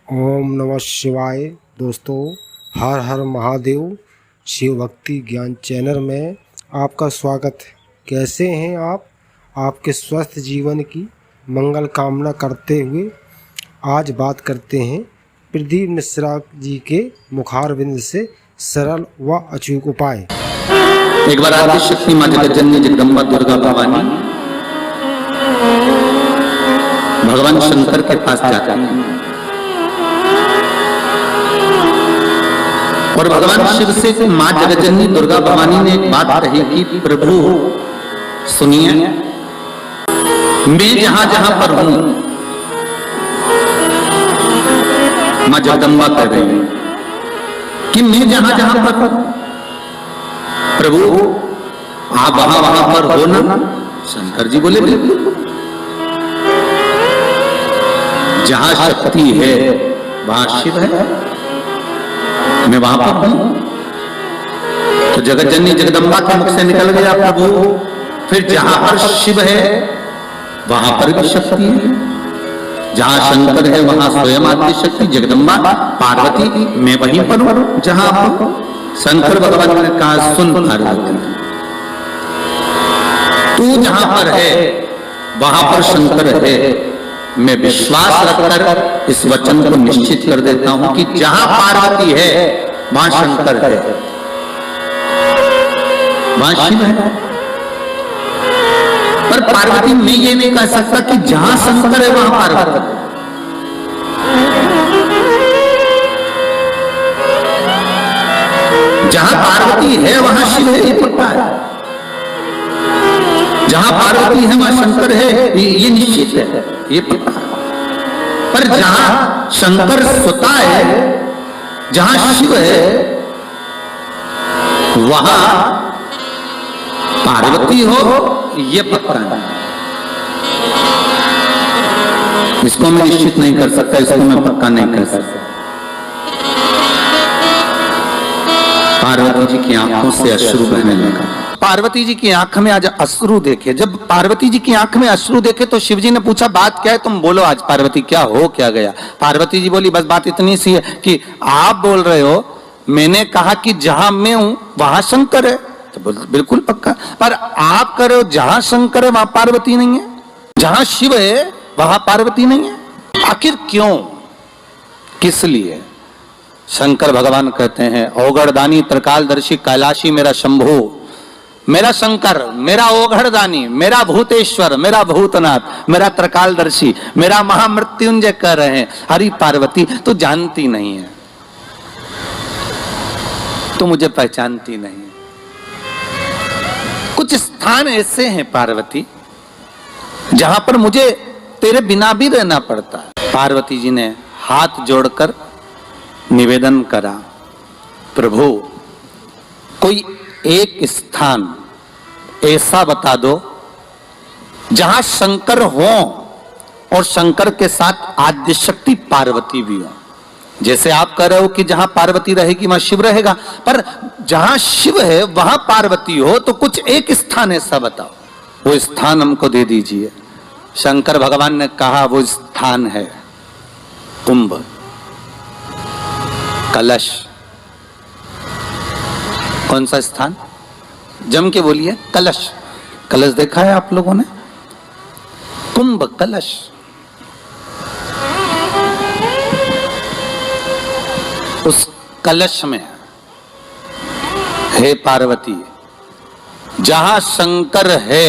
ओम नमः शिवाय। दोस्तों, हर हर महादेव शिव भक्ति ज्ञान चैनल में आपका स्वागत है। कैसे हैं आप? आपके स्वस्थ जीवन की मंगल कामना करते हुए आज बात करते हैं प्रदीप मिश्रा जी के मुखारविंद से सरल व अचूक उपाय। एक बार आदि शक्ति माँ जगज्जननी जगदम्बा दुर्गा भवानी भगवान शंकर के पास जाते हैं और भगवान शिव से माँ जगज्जननी दुर्गा भवानी ने एक बात कही कि प्रभु सुनिए, मैं जहां जहां पर हूं, माँ जगदम्बा कह रही है कि मैं जहां जहां पर हूं, प्रभु आप वहां वहां पर हो ना? शंकर जी बोले बिल्कुल, जहां शक्ति है वहां शिव है, मैं वहां पर हूं। तो जगज्जननी जगदम्बा के मुख से निकल गया प्रभु, फिर जहां पर शिव है वहां पर भी शक्ति है, जहां शंकर है वहां स्वयं आदि शक्ति जगदम्बा पार्वती, मैं वहीं पर हूं जहां पर शंकर भगवान ने कहा, सुन पार्वती, तू जहां पर है वहां पर शंकर है। मैं विश्वास रखकर इस वचन को निश्चित कर देता हूं कि जहां पार्वती है वहां शंकर है, वहां शिव है। पर पार्वती मैं ये नहीं कह सकता कि जहां शंकर है वहां पार्वती है। जहां पार्वती है वहां शिव है, ये पक्का है। जहां पार्वती है वहां शंकर है, ये निश्चित है, ये पक्का है। पर जहां शंकर स्वतः है, जहां शिव है, वहां पार्वती हो, ये पक्का है। इसको मैं निश्चित नहीं कर सकता, इसको मैं पक्का नहीं कर सकता। पार्वती जी की आंखों से अश्रु बहने लगा। पार्वती जी की आंख में आज अश्रु देखे। जब पार्वती जी की आंख में अश्रु देखे तो शिव जी ने पूछा, बात क्या है, तुम बोलो आज पार्वती, क्या हो क्या गया? पार्वती जी बोली, बस बात इतनी सी है कि आप बोल रहे हो, मैंने कहा कि जहां मैं हूं वहां शंकर है, तो बिल्कुल पक्का। पर आप कह रहे हो जहां शंकर है वहां पार्वती नहीं है, जहां शिव है वहां पार्वती नहीं है। आखिर क्यों, किस लिए? शंकर भगवान कहते हैं, औगड़दानी त्रिकालदर्शी कैलाशी मेरा शंभु, मेरा शंकर, मेरा ओघड़दानी, मेरा भूतेश्वर, मेरा भूतनाथ, मेरा त्रिकालदर्शी, मेरा महामृत्युंजय कह रहे हैं। हरी पार्वती तो जानती नहीं है, तो मुझे पहचानती नहीं है। कुछ स्थान ऐसे हैं पार्वती जहां पर मुझे तेरे बिना भी रहना पड़ता है। पार्वती जी ने हाथ जोड़कर निवेदन करा, प्रभु कोई एक स्थान ऐसा बता दो जहां शंकर हो और शंकर के साथ आद्य शक्ति पार्वती भी हो। जैसे आप कह रहे हो कि जहां पार्वती रहेगी वहां शिव रहेगा, पर जहां शिव है वहां पार्वती हो, तो कुछ एक स्थान ऐसा बताओ, वो स्थान हमको दे दीजिए। शंकर भगवान ने कहा, वो स्थान है कुंभ, कलश। कौन सा स्थान? जम के बोलिए, कलश। कलश देखा है आप लोगों ने? कुंभ कलश। उस कलश में हे पार्वती, जहां शंकर है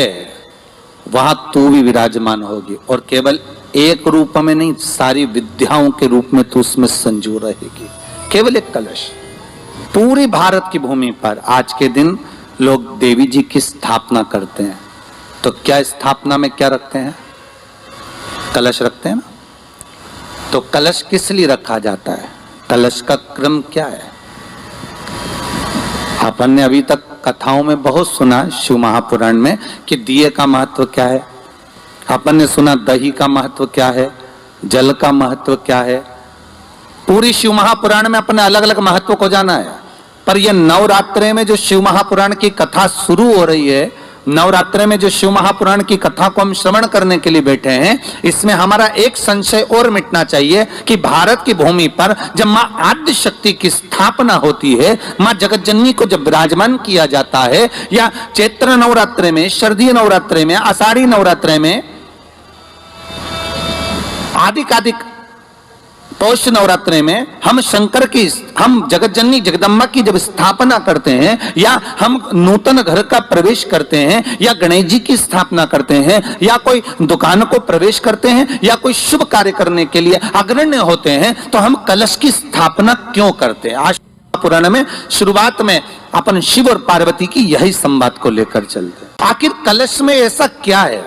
वहां तू भी विराजमान होगी, और केवल एक रूप में नहीं, सारी विद्याओं के रूप में तू उसमें संजू रहेगी। केवल एक कलश। पूरे भारत की भूमि पर आज के दिन लोग देवी जी की स्थापना करते हैं, तो क्या स्थापना में क्या रखते हैं? कलश रखते हैं ना। तो कलश किस लिए रखा जाता है? कलश का क्रम क्या है? अपन ने अभी तक कथाओं में बहुत सुना, शिव महापुराण में, कि दिए का महत्व क्या है। अपन ने सुना दही का महत्व क्या है, जल का महत्व क्या है। पूरी शिव महापुराण में अपने अलग अलग महत्व को जाना है। पर यह नवरात्रे में जो शिव महापुराण की कथा शुरू हो रही है, नवरात्रि में जो शिव महापुराण की कथा को हम श्रवण करने के लिए बैठे हैं, इसमें हमारा एक संशय और मिटना चाहिए कि भारत की भूमि पर जब मां आद्य शक्ति की स्थापना होती है, मां जगत जननी को जब विराजमान किया जाता है, या चैत्र नवरात्रि में, शरदीय नवरात्रि में, आषाढ़ी नवरात्रि में, आदिक पौष नवरात्रि में हम शंकर की, हम जगत जननी जगदम्बा की जब स्थापना करते हैं, या हम नूतन घर का प्रवेश करते हैं, या गणेश जी की स्थापना करते हैं, या कोई दुकान को प्रवेश करते हैं, या कोई शुभ कार्य करने के लिए अग्रण्य होते हैं, तो हम कलश की स्थापना क्यों करते हैं? आज पुराण में शुरुआत में अपन शिव और पार्वती की यही संवाद को लेकर चलते हैं। आखिर कलश में ऐसा क्या है?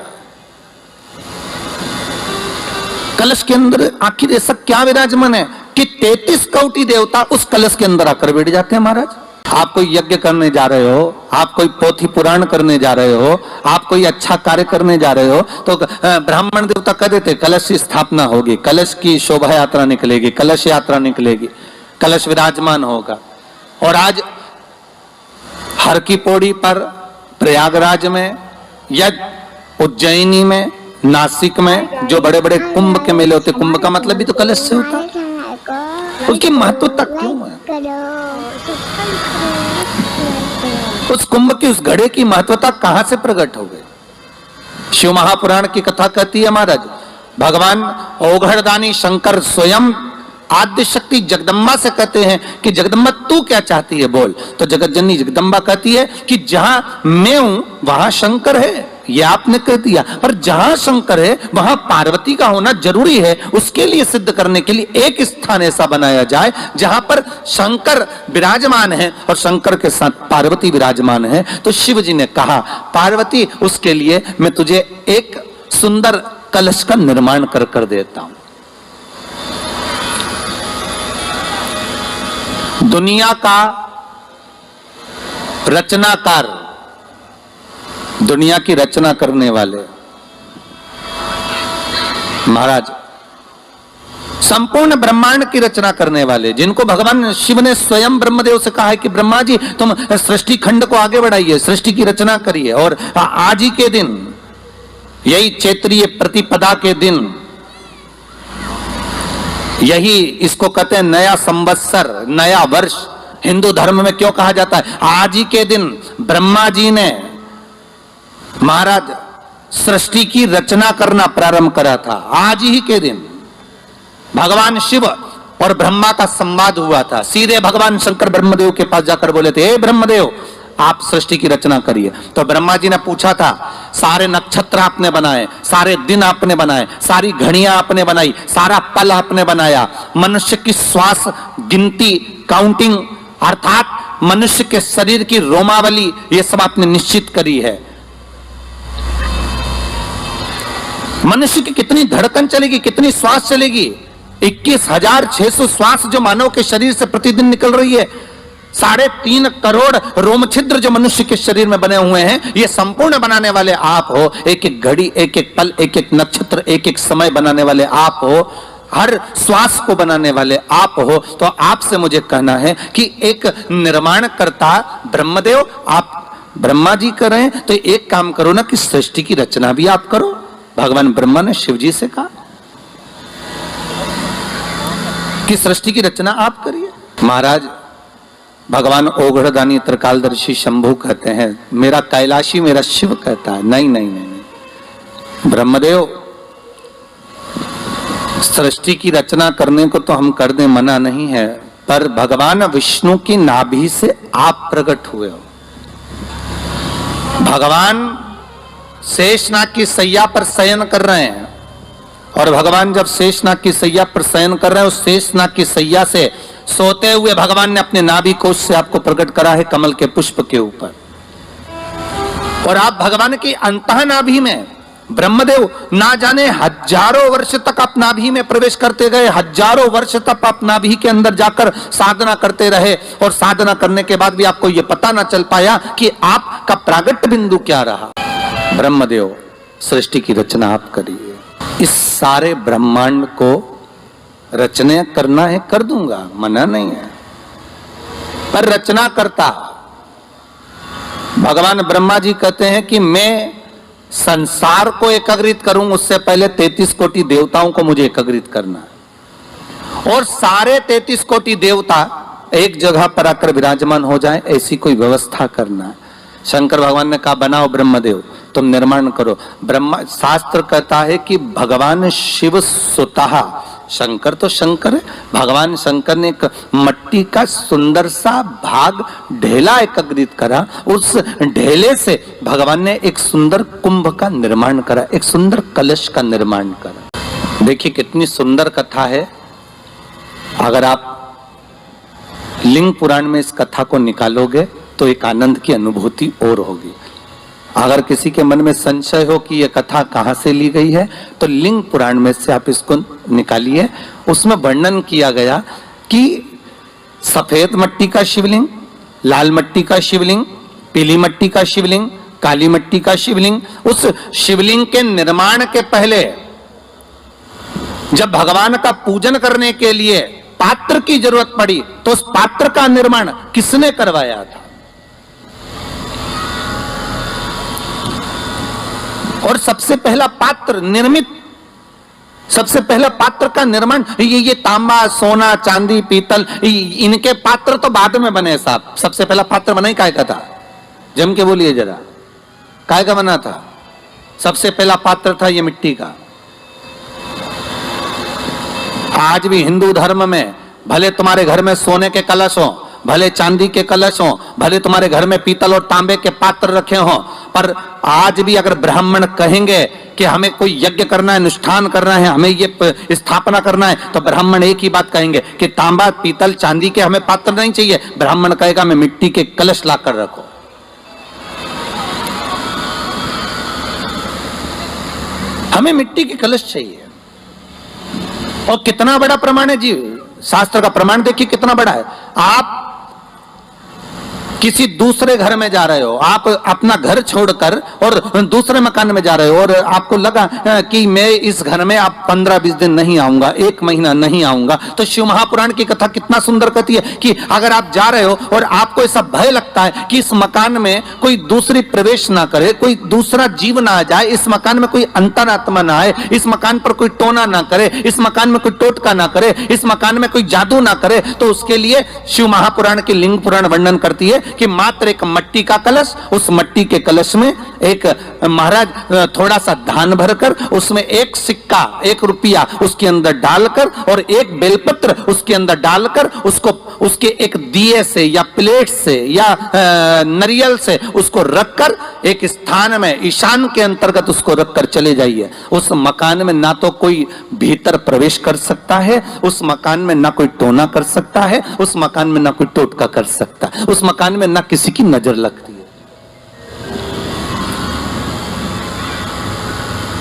कलश के अंदर आखिर ऐसा क्या विराजमान है कि 33 कोटि देवता उस कलश के अंदर आकर बैठ जाते हैं? महाराज, आप कोई यज्ञ करने जा रहे हो, आप कोई पोथी पुराण करने जा रहे हो, आप कोई अच्छा कार्य करने जा रहे हो, तो ब्राह्मण देवता कह देते कलश की स्थापना होगी, कलश की शोभा यात्रा निकलेगी, कलश यात्रा निकलेगी, कलश विराजमान होगा। और आज हर की पौड़ी पर, प्रयागराज में, या उज्जैनी में, नासिक में जो बड़े बड़े कुंभ के मेले होते, कुंभ का मतलब भी तो कलश से होता है। उसकी महत्वता क्यों है? उस कुंभ की, उस घड़े की महत्वता कहां से प्रकट हो गई? शिव महापुराण की कथा कहती है महाराज, भगवान ओघड़दानी शंकर स्वयं आद्य शक्ति जगदम्बा से कहते हैं कि जगदम्बा तू क्या चाहती है बोल। तो जगत जननी जगदम्बा कहती है कि जहां मैं हूं वहां शंकर है, ये आपने कह दिया, पर जहां शंकर है वहां पार्वती का होना जरूरी है। उसके लिए सिद्ध करने के लिए एक स्थान ऐसा बनाया जाए जहां पर शंकर विराजमान है और शंकर के साथ पार्वती विराजमान है। तो शिव जी ने कहा, पार्वती उसके लिए मैं तुझे एक सुंदर कलश का निर्माण कर देता हूं। दुनिया का रचनाकार, दुनिया की रचना करने वाले महाराज, संपूर्ण ब्रह्मांड की रचना करने वाले, जिनको भगवान शिव ने स्वयं ब्रह्मदेव से कहा है कि ब्रह्मा जी तुम सृष्टि खंड को आगे बढ़ाइए, सृष्टि की रचना करिए। और आज ही के दिन, यही चैत्रीय प्रतिपदा के दिन, यही इसको कहते हैं नया संवत्सर, नया वर्ष। हिंदू धर्म में क्यों कहा जाता है? आज ही के दिन ब्रह्मा जी ने महाराज सृष्टि की रचना करना प्रारंभ करा था। आज ही के दिन भगवान शिव और ब्रह्मा का संवाद हुआ था। सीधे भगवान शंकर ब्रह्मदेव के पास जाकर बोले थे, हे ब्रह्मदेव आप सृष्टि की रचना करिए। तो ब्रह्मा जी ने पूछा था, सारे नक्षत्र आपने बनाए, सारे दिन आपने बनाए, सारी घड़ियां आपने बनाई, सारा पल आपने बनाया, मनुष्य की श्वास गिनती, काउंटिंग, अर्थात मनुष्य के शरीर की रोमावली, ये सब आपने निश्चित करी है। मनुष्य की कितनी धड़कन चलेगी, कितनी श्वास चलेगी, 21,600 श्वास जो मानव के शरीर से प्रतिदिन निकल रही है, 3.5 करोड़ रोम छिद्र जो मनुष्य के शरीर में बने हुए हैं, ये संपूर्ण बनाने वाले आप हो। एक एक घड़ी, एक एक पल, एक एक नक्षत्र, एक एक समय बनाने वाले आप हो, हर श्वास को बनाने वाले आप हो। तो आपसे मुझे कहना है कि एक निर्माणकर्ता ब्रह्मदेव, आप ब्रह्मा जी कर रहे हैं, तो एक काम करो ना कि सृष्टि की रचना भी आप करो। भगवान ब्रह्मा ने शिव जी से कहा कि सृष्टि की रचना आप करिए। महाराज भगवान ओघड़दानी त्रिकालदर्शी शंभु कहते हैं, मेरा कैलाशी मेरा शिव कहता है, नहीं नहीं नहीं, नहीं। ब्रह्मदेव सृष्टि की रचना करने को तो हम कर दें, मना नहीं है, पर भगवान विष्णु की नाभि से आप प्रकट हुए हो। भगवान शेषनाग की सैया पर शयन कर रहे हैं, और भगवान जब शेषनाग की सैया पर शयन कर रहे हैं, उस शेषनाग की सैया से सोते हुए भगवान ने अपने नाभि कोश से आपको प्रकट करा है कमल के पुष्प के ऊपर। और आप भगवान की अंतः नाभि में, ब्रह्मदेव ना जाने हजारों वर्ष तक आप नाभि में प्रवेश करते गए, हजारों वर्ष तक आप नाभि के अंदर जाकर साधना करते रहे, और साधना करने के बाद भी आपको यह पता ना चल पाया कि आपका प्रागट्य बिंदु क्या रहा। ब्रह्मदेव सृष्टि की रचना आप करिए, इस सारे ब्रह्मांड को रचना करना है कर दूंगा, मना नहीं है, पर रचना करता भगवान ब्रह्मा जी कहते हैं कि मैं संसार को एकाग्रित करूं उससे पहले 33 कोटि देवताओं को मुझे एकाग्रित करना है, और सारे 33 कोटि देवता एक जगह पर आकर विराजमान हो जाएं, ऐसी कोई व्यवस्था करना है। शंकर भगवान ने कहा बनाओ ब्रह्मदेव, तुम निर्माण करो। ब्रह्मा, शास्त्र कहता है कि भगवान शिव स्वतः, शंकर तो शंकर है, भगवान शंकर ने एक मट्टी का सुंदर सा भाग ढेला एकत्रित करा, उस ढेले से भगवान ने एक सुंदर कुंभ का निर्माण करा, एक सुंदर कलश का निर्माण करा। देखिए कितनी सुंदर कथा है। अगर आप लिंग पुराण में इस कथा को निकालोगे तो एक आनंद की अनुभूति और होगी। अगर किसी के मन में संशय हो कि यह कथा कहां से ली गई है तो लिंग पुराण में से आप इसको निकालिए। उसमें वर्णन किया गया कि सफेद मट्टी का शिवलिंग, लाल मट्टी का शिवलिंग, पीली मट्टी का शिवलिंग, काली मट्टी का शिवलिंग, उस शिवलिंग के निर्माण के पहले जब भगवान का पूजन करने के लिए पात्र की जरूरत पड़ी तो उस पात्र का निर्माण किसने करवाया था? और सबसे पहला पात्र निर्मित, सबसे पहला पात्र का निर्माण, ये तांबा, सोना, चांदी, पीतल, इनके पात्र तो बाद में बने साहब। सबसे पहला पात्र बना ही काय का था? जम के बोलिए जरा, काय का बना था? सबसे पहला पात्र था ये मिट्टी का। आज भी हिंदू धर्म में भले तुम्हारे घर में सोने के कलश हो, भले चांदी के कलश हो, भले तुम्हारे घर में पीतल और तांबे के पात्र रखे हो, पर आज भी अगर ब्राह्मण कहेंगे कि हमें कोई यज्ञ करना है, अनुष्ठान करना है, हमें ये स्थापना करना है, तो ब्राह्मण एक ही बात कहेंगे कि तांबा, पीतल, चांदी के हमें पात्र नहीं चाहिए। ब्राह्मण कहेगा हमें मिट्टी के कलश लाकर रखो। हमें मिट्टी के कलश चाहिए। और कितना बड़ा प्रमाण है जी, शास्त्र का प्रमाण देखिए कितना बड़ा है। आप किसी दूसरे घर में जा रहे हो, आप अपना घर छोड़कर और दूसरे मकान में जा रहे हो, और आपको लगा कि मैं इस घर में आप 15-20 दिन नहीं आऊंगा, 1 महीना नहीं आऊंगा, तो शिव महापुराण की कथा कितना सुंदर कहती है कि अगर आप जा रहे हो और आपको ऐसा भय लगता है कि इस मकान में कोई दूसरी प्रवेश ना करे, कोई दूसरा जीव ना आ जाए, इस मकान में कोई अंतरात्मा ना आए, इस मकान पर कोई टोना ना करे, इस मकान में कोई टोटका ना करे, इस मकान में कोई जादू ना करे, तो उसके लिए शिव महापुराण की लिंग पुराण वर्णन करती है कि मात्र एक मट्टी का कलश, उस मट्टी के कलश में एक महाराज थोड़ा सा धान भरकर उसमें एक सिक्का, 1 रुपया उसके अंदर डालकर और एक बेलपत्र उसके अंदर डालकर उसको उसके एक दिए से या प्लेट से या नरियल से उसको रखकर एक स्थान में ईशान के अंतर्गत उसको रखकर चले जाइए। उस मकान में ना तो कोई भीतर प्रवेश कर सकता है, उस मकान में ना कोई टोना कर सकता है, उस मकान में ना कोई टोटका कर सकता है, उस मकान में ना किसी की नजर लगती है।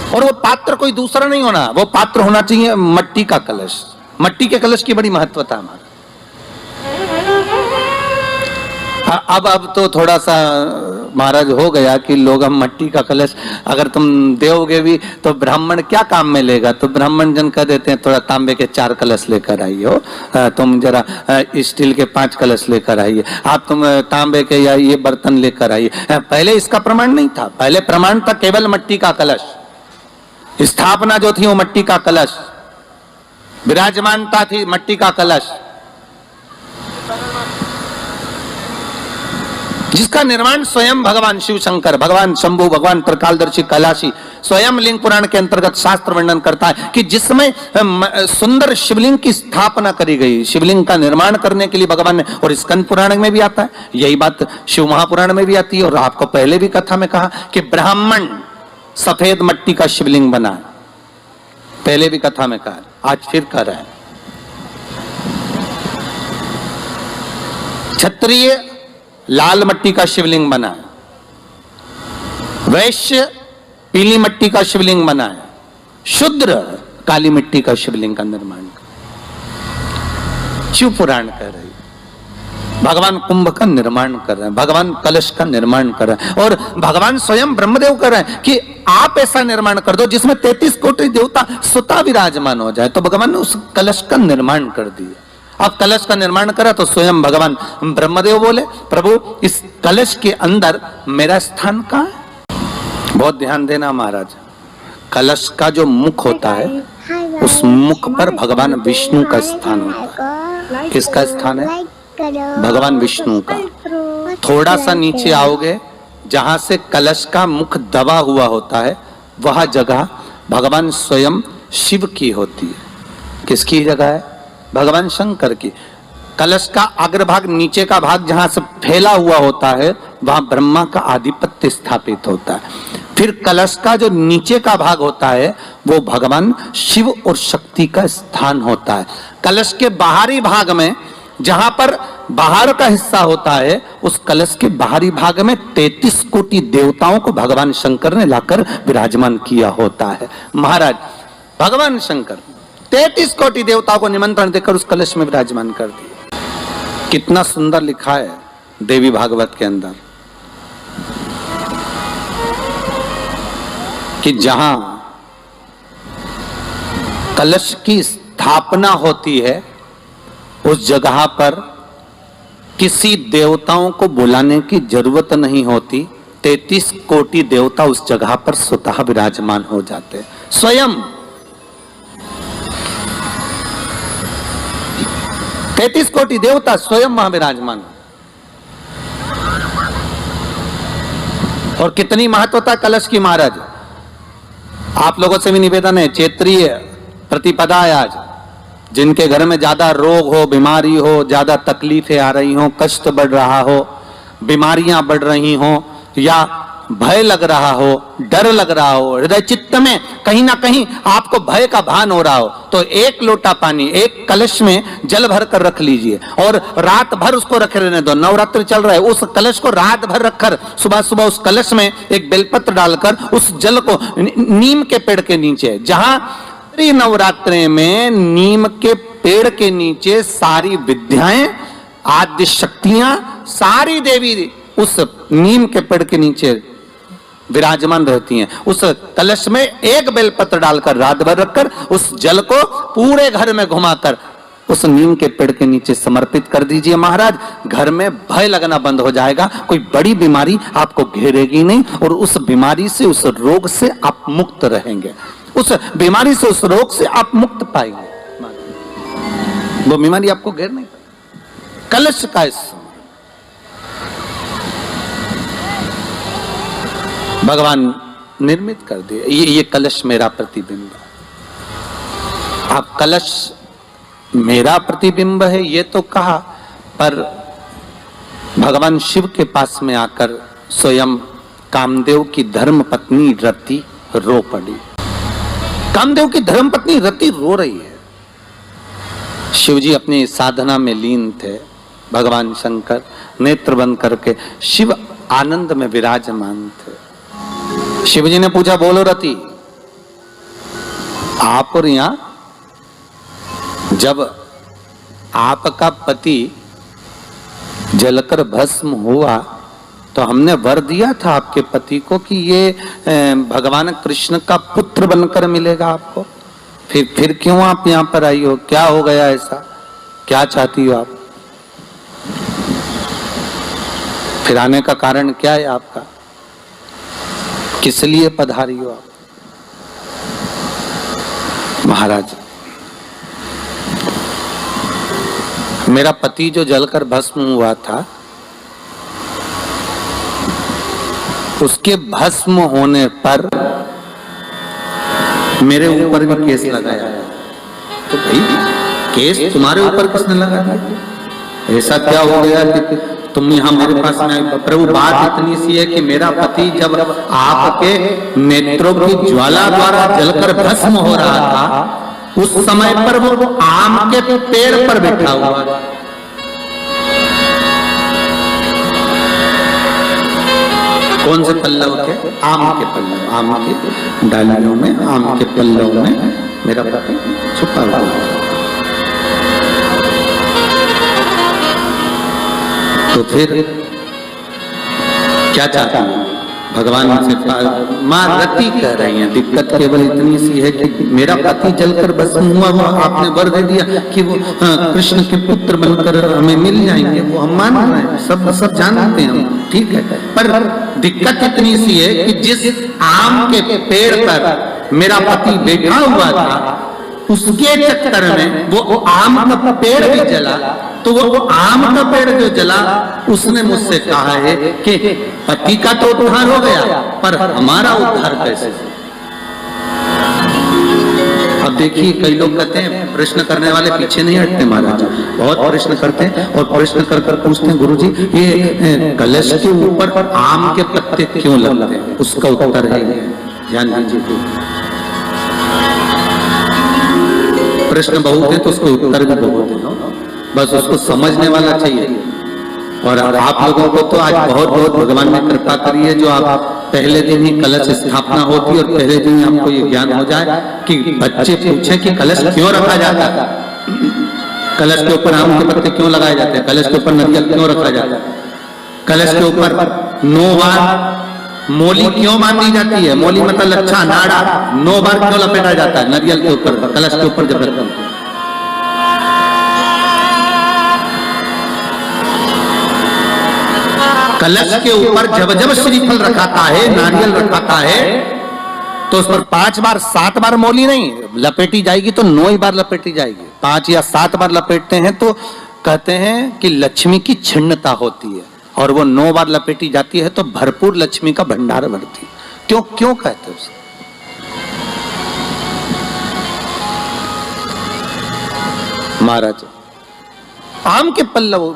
और वो पात्र कोई दूसरा नहीं होना, वो पात्र होना चाहिए मट्टी का कलश। मट्टी के कलश की बड़ी महत्वता हमारा। अब तो थोड़ा सा महाराज हो गया कि लोग हम मट्टी का कलश अगर तुम दोगे भी तो ब्राह्मण क्या काम में लेगा, तो ब्राह्मण जन कह देते हैं थोड़ा तांबे के 4 कलश लेकर आइए, तुम जरा स्टील के 5 कलश लेकर आइए, आप तुम तांबे के या ये बर्तन लेकर आइए। पहले इसका प्रमाण नहीं था, पहले प्रमाण था केवल मट्टी का कलश। स्थापना जो थी वो मट्टी का कलश, विराजमानता थी मट्टी का कलश, जिसका निर्माण स्वयं भगवान शिव शंकर, भगवान शंभु, भगवान त्रिकालदर्शी, कैलाशी स्वयं लिंग पुराण के अंतर्गत शास्त्र वर्णन करता है कि जिसमें सुंदर शिवलिंग की स्थापना करी गई। शिवलिंग का निर्माण करने के लिए भगवान ने, और स्कंद पुराण में भी आता है यही बात, शिव महापुराण में भी आती है, और आपको पहले भी कथा में कहा कि ब्राह्मण सफेद मट्टी का शिवलिंग बना, पहले भी कथा में कहा, आज फिर कह रहा है। क्षत्रिय लाल मट्टी का शिवलिंग बना है, वैश्य पीली मट्टी का शिवलिंग बना है, शूद्र काली मिट्टी का शिवलिंग का निर्माण। शिव पुराण कह रही, भगवान कुंभ का निर्माण कर रहे हैं, भगवान कलश का निर्माण कर रहे हैं, और भगवान स्वयं ब्रह्मदेव कर रहे हैं कि आप ऐसा निर्माण कर दो जिसमें 33 कोटि देवता स्वतः विराजमान हो जाए। तो भगवान ने उस कलश का निर्माण कर दिया। अब कलश का निर्माण करा तो स्वयं भगवान ब्रह्मदेव बोले, प्रभु इस कलश के अंदर मेरा स्थान कहाँ है? बहुत ध्यान देना महाराज, कलश का जो मुख होता है उस मुख पर भगवान विष्णु का स्थान होता है। किसका स्थान है? भगवान विष्णु का। थोड़ा सा नीचे आओगे, जहां से कलश का मुख दबा हुआ होता है, वह जगह भगवान स्वयं शिव की होती है। किसकी जगह है? भगवान शंकर की। कलश का अग्रभाग, नीचे का भाग जहां से फैला हुआ होता है, वहां ब्रह्मा का आधिपत्य स्थापित होता है। फिर कलश का जो नीचे का भाग होता है वो भगवान शिव और शक्ति का स्थान होता है। कलश के बाहरी भाग में, जहां पर बाहर का हिस्सा होता है, उस कलश के बाहरी भाग में 33 कोटि देवताओं को भगवान शंकर ने लाकर विराजमान किया होता है। महाराज भगवान शंकर 33 कोटि देवताओं को निमंत्रण देकर उस कलश में विराजमान कर दिया। कितना सुंदर लिखा है देवी भागवत के अंदर कि जहां कलश की स्थापना होती है उस जगह पर किसी देवताओं को बुलाने की जरूरत नहीं होती। 33 कोटि देवता उस जगह पर स्वतः विराजमान हो जाते हैं। स्वयं 33 कोटि देवता स्वयं वहां विराजमान। और कितनी महत्वता कलश की महाराज। आप लोगों से भी निवेदन है, क्षेत्रीय प्रतिपदा है आज, जिनके घर में ज्यादा रोग हो, बीमारी हो, ज्यादा तकलीफें आ रही हो, कष्ट बढ़ रहा हो, बीमारियां बढ़ रही हो, या भय लग रहा हो, डर लग रहा हो, हृदय चित्त में कहीं ना कहीं आपको भय का भान हो रहा हो, तो एक लोटा पानी एक कलश में जल भर कर रख लीजिए और रात भर उसको रखे रहने दो। नवरात्र चल रहा है, उस कलश को रात भर रखकर सुबह सुबह उस कलश में एक बेलपत्र डालकर उस जल को नीम के पेड़ के नीचे, जहां नवरात्रि में नीम के पेड़ के नीचे सारी विद्याएं, आद्य शक्तियां, सारी देवी उस नीम के पेड़ के नीचे विराजमान रहती हैं। उस कलश में एक बेलपत्र डालकर रात भर रखकर उस जल को पूरे घर में घुमाकर उस नीम के पेड़ के नीचे समर्पित कर दीजिए महाराज। घर में भय लगना बंद हो जाएगा, कोई बड़ी बीमारी आपको घेरेगी नहीं और उस बीमारी से, उस रोग से आप मुक्त रहेंगे। उस बीमारी से, उस रोग से आप मुक्त पाएंगे, वो बीमारी आपको घेर नहीं पाएगी। कलश का भगवान निर्मित कर दिए। ये कलश मेरा प्रतिबिंब है। आप कलश मेरा प्रतिबिंब है ये तो कहा, पर भगवान शिव के पास में आकर स्वयं कामदेव की धर्म पत्नी रति रो पड़ी। कामदेव की धर्म पत्नी रति रो रही है। शिवजी अपनी साधना में लीन थे। भगवान शंकर नेत्र बंद करके शिव आनंद में विराजमान थे। शिवजी ने पूछा, बोलो रति, आप और यहां, जब आपका पति जलकर भस्म हुआ तो हमने वर दिया था आपके पति को कि ये भगवान कृष्ण का पुत्र बनकर मिलेगा आपको, फिर क्यों आप यहां पर आई हो? क्या हो गया ऐसा? क्या चाहती हो आप? फिर आने का कारण क्या है आपका? किस लिए पधारी हो आप? महाराज, मेरा पति जो जलकर भस्म हुआ था, उसके भस्म होने पर मेरे ऊपर भी केस लगाया। तो भाई केस तुम्हारे ऊपर किसने लगाया? ऐसा क्या हो गया कि तुम यहाँ मेरे पास में आई? प्रभु, बात इतनी सी है कि मेरा पति जब आपके नेत्रों की ज्वाला द्वारा जलकर भस्म हो रहा था, उस समय पर वो आम के पेड़ पर बैठा हुआ था। कौन से पल्लव के? आम के पल्लव, आम की डालियों में, आम के पल्लव में मेरा पति छुपा हुआ था। तो फिर क्या चाहता हूं? भगवान से माँ रति कह रही हैं, दिक्कत केवल इतनी सी है कि मेरा पति जलकर भस्म हुआ, वो आपने वर दे दिया कि वो कृष्ण के पुत्र बनकर हमें मिल जाएंगे, वो हम मान रहे हैं, सब जानते हैं हम, ठीक है। पर दिक्कत इतनी सी है कि जिस आम के पेड़ पर मेरा पति बैठा हुआ था, उसके चक्कर में वो आम का पेड़ भी जला, तो वो आम का पेड़ जो जला उसने मुझसे कहा है कि पति का तो उद्धार हो गया, पर हमारा उद्धार कैसे? अब देखिए, कई लोग कहते हैं प्रश्न करने वाले पीछे नहीं हटते महाराज, बहुत प्रश्न करते हैं और प्रश्न कर कर पूछते हैं, गुरुजी ये कलश के ऊपर आम के पत्ते क्यों लगते हैं? उसका उत्तर है, ध्यान दीजिए, प्रश्न बहुत है तो उसको उत्तर भी बहुत है, बस उसको समझने वाला चाहिए। और आप लोगों को तो आज बहुत बहुत भगवान ने कृपा करी है, जो आप पहले दिन ही कलश स्थापना होती है और पहले दिन ही आपको ये ज्ञान हो जाए कि बच्चे पूछे कि कलश क्यों रखा जाता है, कलश के ऊपर आम के पत्ते क्यों लगाए जाते हैं, कलश के ऊपर नारियल क्यों रखा जाता है, कलश के ऊपर 9 बार मोली क्यों बांधी जाती है, मोली मतलब लच्छा नाड़ा 9 बार क्यों लपेटा जाता है नारियल के ऊपर, कलश के ऊपर जब रखते हैं। कलश के ऊपर जब जब श्रीफल रखाता है, नारियल रखाता है, तो उस पर 5 बार 7 बार मोली नहीं लपेटी जाएगी, तो 9 ही बार लपेटी जाएगी। 5 या 7 बार लपेटते हैं तो कहते हैं कि लक्ष्मी की छिन्नता होती है, और वो 9 बार लपेटी जाती है तो भरपूर लक्ष्मी का भंडार भरती है। क्यों कहते हैं उसे? महाराज आम के पल्लव,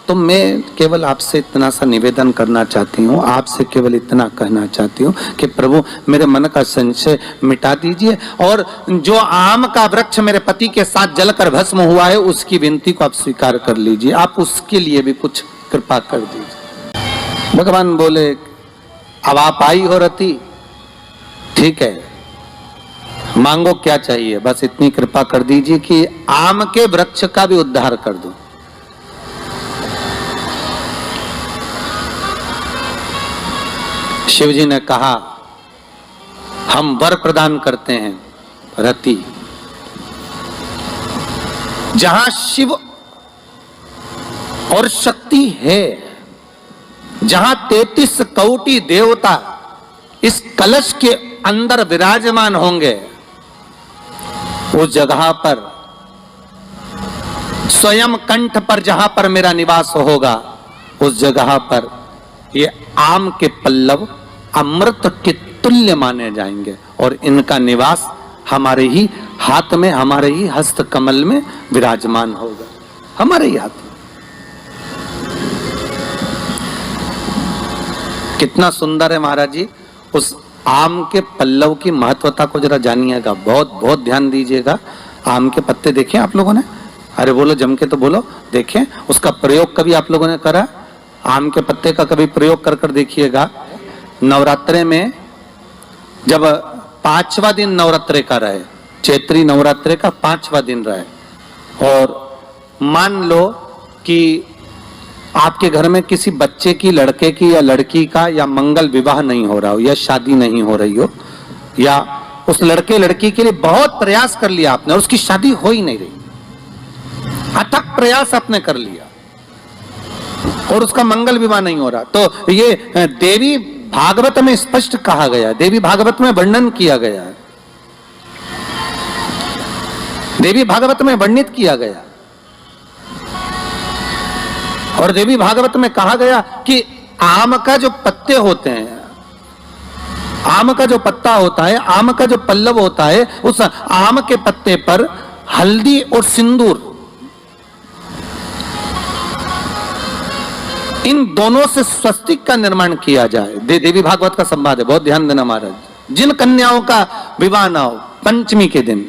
तो मैं केवल आपसे इतना सा निवेदन करना चाहती हूँ, आपसे केवल इतना कहना चाहती हूँ कि प्रभु मेरे मन का संशय मिटा दीजिए, और जो आम का वृक्ष मेरे पति के साथ जलकर भस्म हुआ है उसकी विनती को आप स्वीकार कर लीजिए, आप उसके लिए भी कुछ कृपा कर दीजिए। भगवान बोले अब आप आई हो रति, ठीक है, मांगो क्या चाहिए, बस इतनी कृपा कर दीजिए कि आम के वृक्ष का भी उद्धार कर दो। शिव जी ने कहा हम वर प्रदान करते हैं रति, जहां शिव और शक्ति है, जहां 33 कोटि देवता इस कलश के अंदर विराजमान होंगे, उस जगह पर स्वयं कंठ पर जहां पर मेरा निवास होगा, उस जगह पर ये आम के पल्लव अमृत के तुल्य माने जाएंगे, और इनका निवास हमारे ही हाथ में, हमारे ही हस्त कमल में विराजमान होगा, हमारे ही हाथ में। कितना सुंदर है महाराज जी। उस आम के पल्लव की महत्वता को जरा जानिएगा, बहुत बहुत ध्यान दीजिएगा। आम के पत्ते देखे आप लोगों ने? अरे बोलो, जम के तो बोलो। देखें, उसका प्रयोग कभी आप लोगों ने करा? आम के पत्ते का कभी प्रयोग कर कर देखिएगा। नवरात्रे में जब 5वां दिन नवरात्रे का रहे, चैत्री नवरात्रे का 5वां दिन रहे, और मान लो कि आपके घर में किसी बच्चे की, लड़के की या लड़की का या मंगल विवाह नहीं हो रहा हो, या शादी नहीं हो रही हो, या उस लड़के लड़की के लिए बहुत प्रयास कर लिया आपने और उसकी शादी हो ही नहीं रही, अथक प्रयास आपने कर लिया और उसका मंगल विवाह नहीं हो रहा, तो ये देवी भागवत में स्पष्ट कहा गया, देवी भागवत में वर्णन किया गया है, देवी भागवत में वर्णित किया गया, और देवी भागवत में कहा गया कि आम का जो पत्ते होते हैं, आम का जो पत्ता होता है, आम का जो पल्लव होता है, उस आम के पत्ते पर हल्दी और सिंदूर, इन दोनों से स्वस्तिक का निर्माण किया जाए। देवी भागवत का संवाद है, बहुत ध्यान देना महाराज। जिन कन्याओं का विवाह ना हो पंचमी के दिन,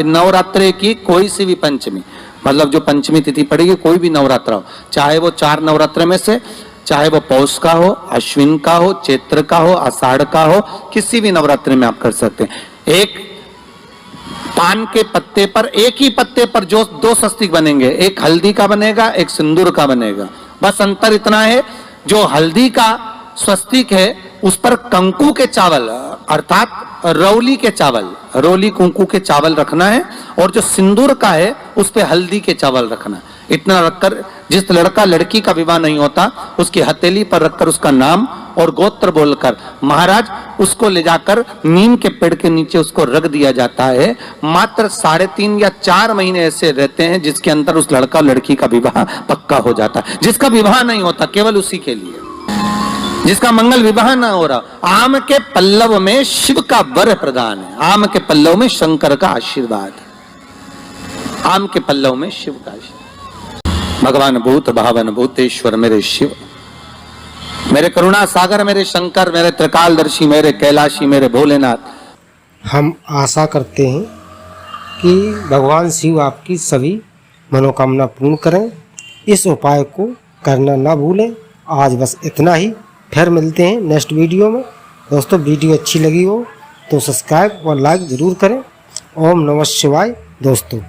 नवरात्रे की कोई सी भी पंचमी, मतलब जो पंचमी तिथि पड़ेगी, कोई भी नवरात्रा हो, चाहे वो 4 नवरात्रे में से, चाहे वो पौष का हो, अश्विन का हो, चैत्र का हो, आषाढ़ का हो, किसी भी नवरात्रि में आप कर सकते हैं। एक पान के पत्ते पर, एक ही पत्ते पर जो 2 स्वस्तिक बनेंगे, एक हल्दी का बनेगा, एक सिंदूर का बनेगा। बस अंतर इतना है, जो हल्दी का स्वस्तिक है उस पर कंकु के चावल अर्थात रौली के चावल, रौली कुंकू के चावल रखना है, और जो सिंदूर का है उस पे हल्दी के चावल रखना है। इतना रखकर जिस लड़का लड़की का विवाह नहीं होता उसकी हथेली पर रखकर उसका नाम और गोत्र बोलकर महाराज उसको ले जाकर नीम के पेड़ के नीचे उसको रख दिया जाता है। मात्र 3.5 या 4 महीने ऐसे रहते हैं जिसके अंदर उस लड़का लड़की का विवाह पक्का हो जाता है। जिसका विवाह नहीं होता केवल उसी के लिए, जिसका मंगल विवाह ना हो रहा, आम के पल्लव में शिव का वर प्रदान है, आम के पल्लव में शंकर का आशीर्वाद है, आम के पल्लव में शिव का आशीर्वाद। भगवान भूत भावन भूतेश्वर मेरे शिव, मेरे करुणा सागर मेरे शंकर, मेरे त्रिकालदर्शी मेरे कैलाशी मेरे भोलेनाथ। हम आशा करते हैं कि भगवान शिव आपकी सभी मनोकामना पूर्ण करें। इस उपाय को करना ना भूलें। आज बस इतना ही, फिर मिलते हैं नेक्स्ट वीडियो में। दोस्तों वीडियो अच्छी लगी हो तो सब्सक्राइब और लाइक ज़रूर करें। ओम नमः शिवाय दोस्तों।